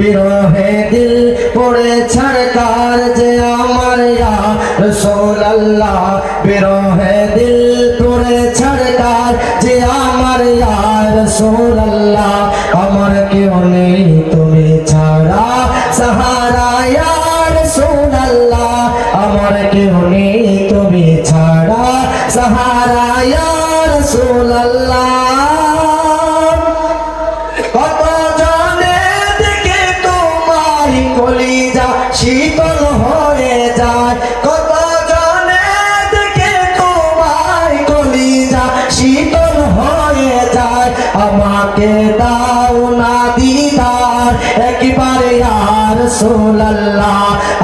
বিরহে দিল পড়ে ছাড়কার যে আমার ইয়া রাসূলুল্লাহ বিরহে দিল পড়ে ছাড়কার যে আমার ইয়া রাসূলুল্লাহ আমার কেউ নেই তুমি ছাড়া সাহারা ইয়া রাসূলুল্লাহ আমার কেউ নেই তুমি ছাড়া সাহারা ইয়া রাসূলুল্লাহ কত জনে দেখে তোমার কলিজা শীতল হয়ে যায় কত জনে দেখে তোমার কলিজা শীতল হয়ে যায় আমাকে দাও না দিদার একবারে ইয়া রাসূলুল্লাহ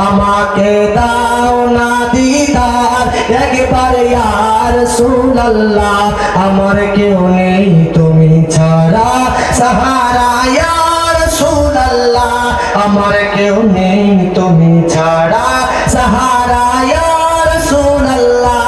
আমাকে দাও না দিদার একবারে ইয়া রাসূলুল্লাহ আমার কেউ নেই তুমি ছাড়া সাহারা ইয়া রাসূলুল্লাহ আমার কেউ নেই তুমি ছাড়া সাহারা ইয়া রাসূলুল্লাহ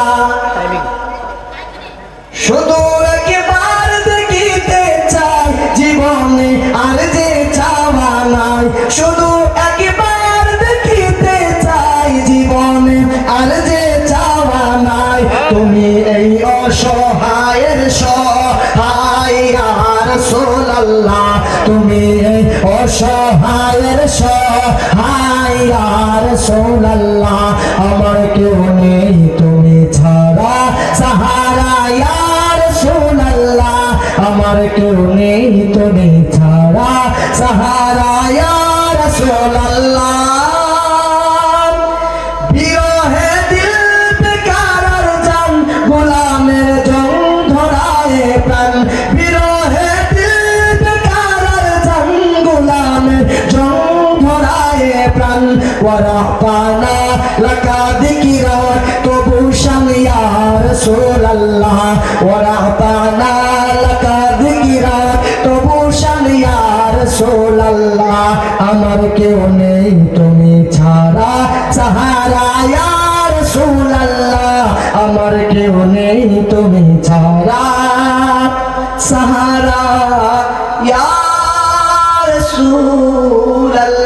শুধু একবার দেখিতে চাই জীবনে আর যে চাওয়া নাই শুধু একবার দেখিতে চাই জীবনে আর যে চাওয়া নাই তুমি এই অসহায়ের সহায় ইয়া রাসূলুল্লাহ তুমি এই অসহায়ের সহায় ইয়া রাসূলুল্লাহ আমার কেউ নেই তুমি ছাড়া সাহারা ইয়া রাসূলুল্লাহ আমার কেউ নেই তুমি ছাড়া সাহারা ইয়া রাসূলুল্লাহ বিরহে দিল বেকার আর জান গোলামের জং ধরায় প্রাণ বিরহে দিল বেকার আর জান গোলামের জং ধরায় প্রাণ ওয়ারাফানা লাকা যিকরা তবু শান ইয়া রাসূলুল্লাহ ওয়ারাফানা লাকা যিকরা তবু শান ইয়া রাসূলুল্লাহ আমার কেউ নেই তুমি ছাড়া সাহারা ইয়া রাসূলুল্লাহ আমার কেউ নেই তুমি ছাড়া সাহারা ইয়া রাসূলুল্লাহ